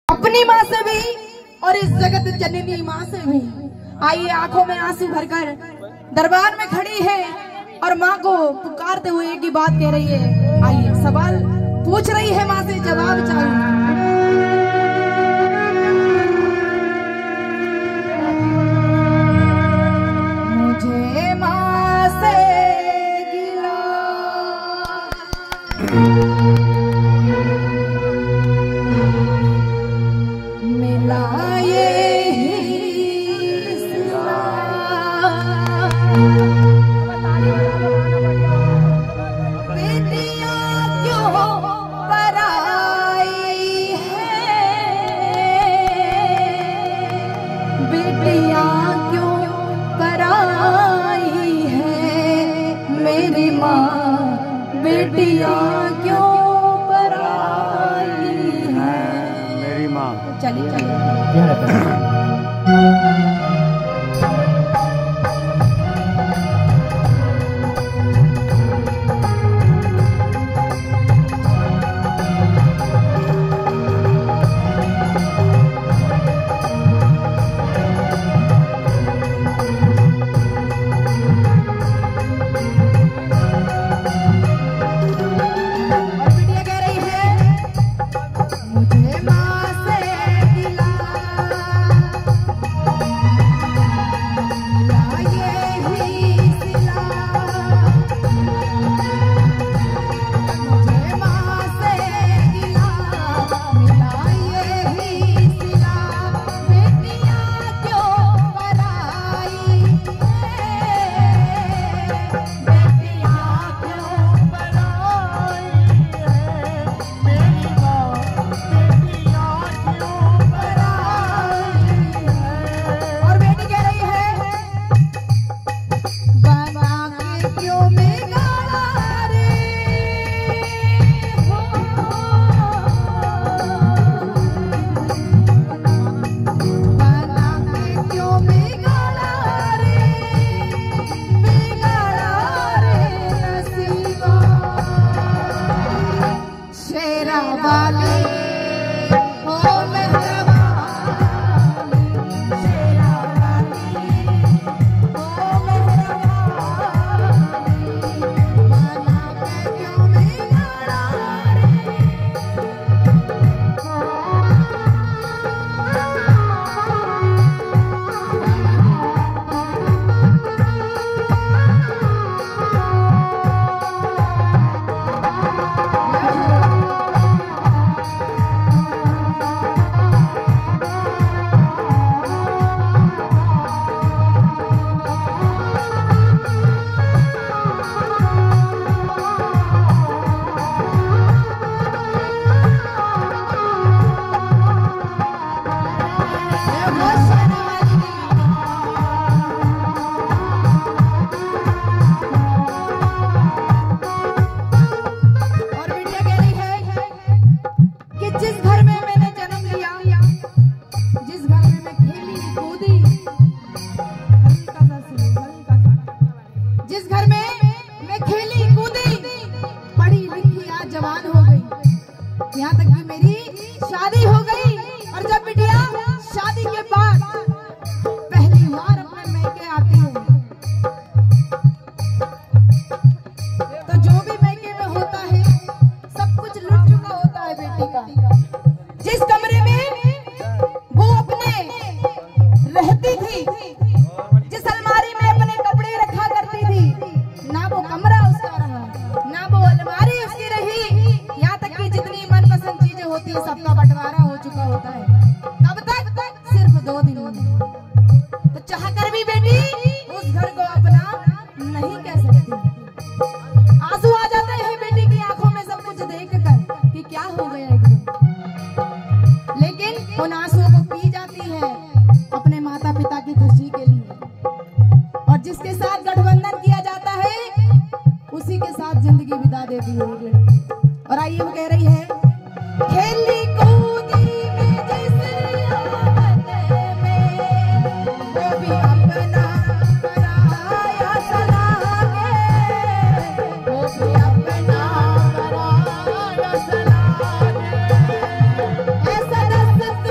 अपनी माँ से भी और इस जगत जननी माँ से भी। आइए आंखों में आंसू भरकर दरबार में खड़ी है और माँ को पुकारते हुए एक ही बात कह रही है। आइए सवाल पूछ रही है माँ से, जवाब चाहिए। मुझे माँ से गिला मिला बेटियां क्यों पराई है मेरी माँ। चलिए चलिए सबका बंटवारा हो चुका होता है। कब तक? सिर्फ 2 दिन। तो चाहकर भी बेटी उस घर को अपना नहीं कह सकती। आंसू आ जाते हैं बेटी की आंखों में सब कुछ देखकर कि क्या हो गया एकदम, लेकिन उन आंसुओं को पी जाती है अपने माता पिता की खुशी के लिए, और जिसके साथ गठबंधन किया जाता है उसी के साथ जिंदगी बिता देती है लड़की। और आइए वो कह रही है, खेली कूदी में जिस यावत में वो भी अपना पराया सलागे, वो भी अपना पराया सलागे। ऐसा दस्त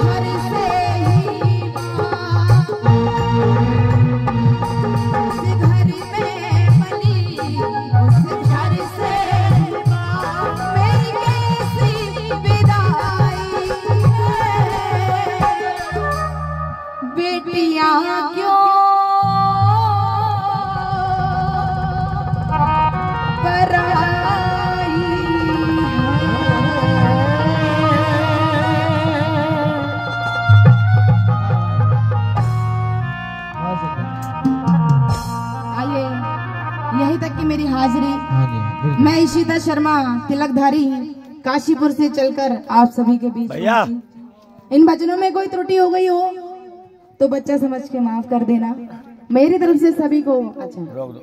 घर की मेरी हाजिरी। हाँ जी, मैं इशिता शर्मा तिलकधारी काशीपुर से चलकर आप सभी के बीच भैया इन भजनों में कोई त्रुटि हो गई हो तो बच्चा समझ के माफ कर देना। मेरी तरफ से सभी को अच्छा रोक दो।